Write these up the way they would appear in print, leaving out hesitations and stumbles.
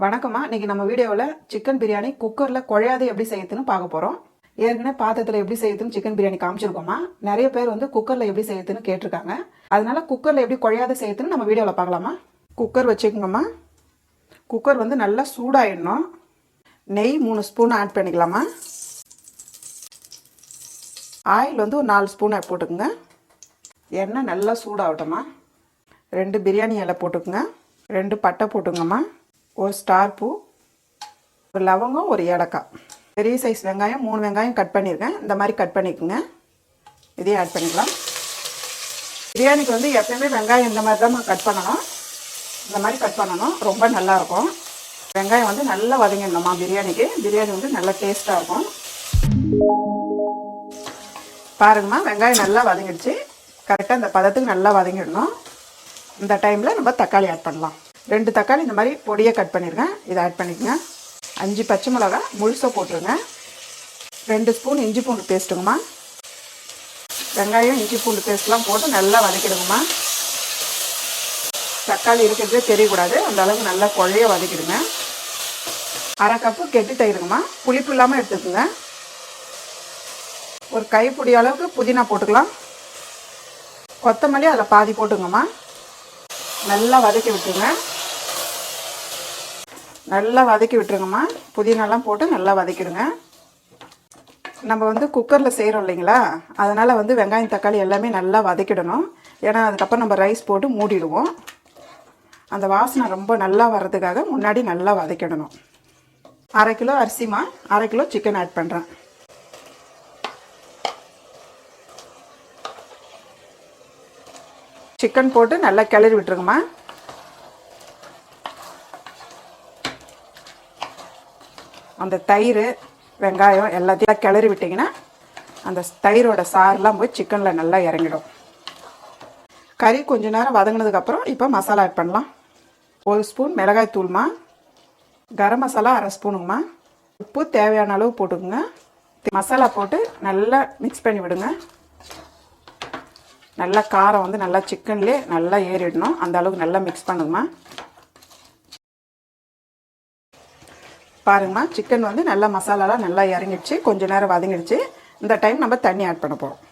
வணக்கம்மா. இன்னைக்கு நம்ம வீடியோவில் சிக்கன் பிரியாணி குக்கரில் குழையாது எப்படி செய்யறதுன்னு பார்க்க போகிறோம். ஏற்கனவே பாத்திரத்தில் எப்படி செய்யறதுன்னு சிக்கன் பிரியாணி காமிச்சிருக்கோமா. நிறைய பேர் குக்கரில் எப்படி செய்யறதுன்னு கேட்டிருக்காங்க. அதனால குக்கரில் எப்படி குழையாது செய்யறதுன்னு நம்ம வீடியோவில் பார்க்கலாமா. குக்கர் வச்சுக்கோங்கம்மா. குக்கர் நல்லா சூடாயிடணும். நெய் 3 ஸ்பூன் ஆட் பண்ணிக்கலாமா. ஆயில் ஒரு 4 ஸ்பூன் போட்டுக்குங்க. எண்ணெய் நல்லா சூடாகட்டும்மா. 2 பிரியாணி இலை போட்டுக்குங்க. 2 பட்டை போட்டுங்கம்மா. ஒரு ஸ்டார் பூ, ஒரு லவங்கம், ஒரு ஏலக்காய். பெரிய சைஸ் வெங்காயம் 3 வெங்காயம் கட் பண்ணியிருக்கேன். இந்த மாதிரி கட் பண்ணிக்கோங்க. இதையும் ஆட் பண்ணிக்கலாம். பிரியாணிக்கு எப்பயுமே வெங்காயம் இந்த மாதிரி தான் கட் பண்ணணும். இந்த மாதிரி கட் பண்ணணும், ரொம்ப நல்லாயிருக்கும். வெங்காயம் நல்லா வதங்கிடணுமா பிரியாணிக்கு. பிரியாணி நல்லா டேஸ்ட்டாக இருக்கும். பாருங்கம்மா, வெங்காயம் நல்லா வதங்கிடுச்சு. கரெக்டாக இந்த பதத்துக்கு நல்லா வதங்கிடணும். இந்த டைமில் நம்ம தக்காளி ஆட் பண்ணலாம். 2 தக்காளி இந்த மாதிரி பொடியை கட் பண்ணியிருக்கேன். இதை ஆட் பண்ணிக்கோங்க. 5 பச்சை மிளகாய் முழுசாக போட்டுருங்க. 2 ஸ்பூன் இஞ்சி பூண்டு பேஸ்ட்டுங்கம்மா. வெங்காயம் இஞ்சி பூண்டு பேஸ்ட்லாம் போட்டு நல்லா வதக்கிடுங்கம்மா. தக்காளி இருக்கிறதே தெரியக்கூடாது, அந்த அளவுக்கு நல்லா குழைய வதக்கிடுங்க. 1/2 கப்பு கெட்டி தயிருங்கம்மா. புளிப்பு இல்லாமல் எடுத்துக்கோங்க. ஒரு கைப்பிடி அளவுக்கு புதினா போட்டுக்கலாம். கொத்தமல்லி அதில் பாதி போட்டுங்கம்மா. நல்லா வதக்கி விட்டுருங்க. நல்லா வதக்கி விட்டுருங்கம்மா. புதினாலாம் போட்டு நல்லா வதக்கிடுங்க. நம்ம குக்கரில் செய்கிறோம் இல்லைங்களா, அதனால் வெங்காயம் தக்காளி எல்லாமே நல்லா வதக்கிடணும். ஏன்னா அதுக்கப்புறம் நம்ம ரைஸ் போட்டு மூடிடுவோம். அந்த வாசனை ரொம்ப நல்லா வர்றதுக்காக முன்னாடி நல்லா வதக்கிடணும். 1/2 கிலோ அரிசிமா, 1/2 கிலோ சிக்கன் ஆட் பண்ணுறேன். சிக்கன் போட்டு நல்லா கிளறி விட்டுருங்கம்மா. அந்த தயிர் வெங்காயம் எல்லாத்தையும் கிளறி விட்டிங்கன்னா அந்த தயிரோட சாரெலாம் போய் சிக்கனில் நல்லா இறங்கிடும். கறி கொஞ்ச நேரம் வதங்கினதுக்கப்புறம் இப்போ மசாலா ஆட் பண்ணலாம். 1 ஸ்பூன் மிளகாய் தூள்மா. கரம் மசாலா 1/2 ஸ்பூனுங்கம்மா. உப்பு தேவையான அளவு போட்டுக்குங்க. மசாலா போட்டு நல்லா மிக்ஸ் பண்ணி விடுங்க. நல்லா காரம் நல்லா சிக்கன்லேயே நல்லா ஏறிடணும். அந்த அளவுக்கு நல்லா மிக்ஸ் பண்ணுங்கம்மா. பாருங்கம்மா, சிக்கன் நல்லா மசாலாலாம் நல்லா இறங்கிடுச்சு. கொஞ்சம் நேரம் வதங்கிடுச்சு. இந்த டைம் நம்ம தண்ணி ஆட் பண்ண போகிறோம்.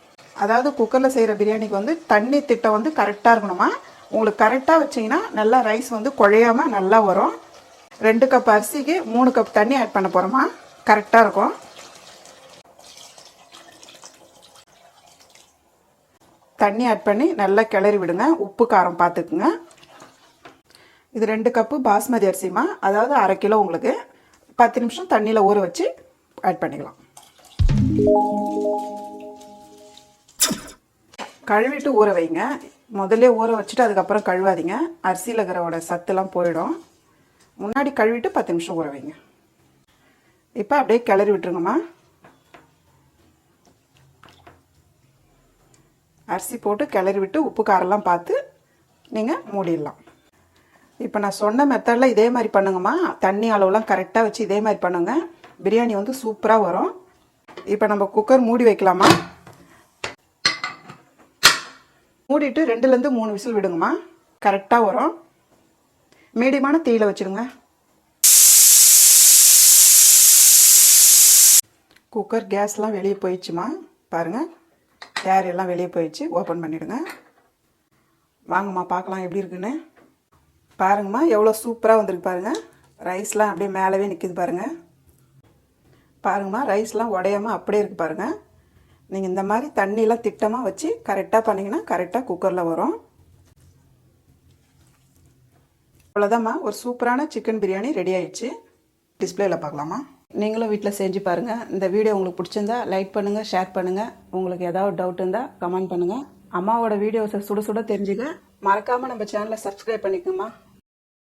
அதாவது குக்கரில் செய்கிற பிரியாணிக்கு தண்ணி திட்டம் கரெக்டாக இருக்கணுமா. உங்களுக்கு கரெக்டாக வச்சிங்கன்னா நல்லா ரைஸ் குழையாமல் நல்லா வரும். 2 கப் அரிசிக்கு 3 கப் தண்ணி ஆட் பண்ண போகிறோமா. கரெக்டாக இருக்கும். தண்ணி ஆட் பண்ணி நல்லா கிளறி விடுங்க. உப்பு காரம் பார்த்துக்குங்க. இது 2 கப்பு பாஸ்மதி அரிசிமா. அதாவது 1/2 கிலோ. உங்களுக்கு 10 நிமிஷம் தண்ணியில் ஊற வச்சு ஆட் பண்ணிக்கலாம். கழுவிட்டு ஊற வைங்க. முதல்ல ஊற வச்சுட்டு அதுக்கப்புறம் கழுவாதீங்க. அரிசியில் இருக்கிறோட சத்துலாம் போயிடும். முன்னாடி கழுவிட்டு 10 நிமிஷம் ஊற வைங்க. இப்போ அப்படியே கிளறி விட்டுருங்கம்மா. அரிசி போட்டு கிளறி விட்டு உப்பு காரெல்லாம் பார்த்து நீங்கள் மூடிடலாம். இப்போ நான் சொன்ன மெத்தடில் இதே மாதிரி பண்ணுங்கம்மா. தண்ணி அளவுலாம் கரெக்டாக வச்சு இதே மாதிரி பண்ணுங்க. பிரியாணி சூப்பராக வரும். இப்போ நம்ம குக்கர் மூடி வைக்கலாமா. மூடிட்டு 2லேருந்து 3 விசில் விடுங்கம்மா. கரெக்டாக வரும். மீடியமான தீயில் வச்சுடுங்க. குக்கர் கேஸ்லாம் வெளியே போயிடுச்சுமா. பாருங்கள், ஏர் எல்லாம் வெளியே போயிடுச்சு. ஓப்பன் பண்ணிவிடுங்க. வாங்கம்மா பார்க்கலாம் எப்படி இருக்குன்னு. பாருங்கம்மா, எவ்வளோ சூப்பராக வந்திருக்கு பாருங்கள். ரைஸ்லாம் அப்படியே மேலவே நிற்கிது பாருங்கள். பாருங்கம்மா, ரைஸ்லாம் உடையாமல் அப்படியே இருக்குது பாருங்கள். நீங்கள் இந்த மாதிரி தண்ணியெலாம் திட்டமாக வச்சு கரெக்டாக பண்ணிங்கன்னா கரெக்டாக குக்கரில் வரும். அவ்வளோதாம்மா, ஒரு சூப்பரான சிக்கன் பிரியாணி ரெடி ஆயிடுச்சு. டிஸ்பிளேயில் பார்க்கலாமா. நீங்களும் வீட்டில் செஞ்சு பாருங்கள். இந்த வீடியோ உங்களுக்கு பிடிச்சிருந்தா லைக் பண்ணுங்கள், ஷேர் பண்ணுங்கள். உங்களுக்கு ஏதாவது டவுட் இருந்தால் கமெண்ட் பண்ணுங்கள். அம்மாவோட வீடியோஸை சுட சுட தெரிஞ்சுக்க மறக்காமல் நம்ம சேனலை சப்ஸ்கிரைப் பண்ணிக்கோங்கம்மா.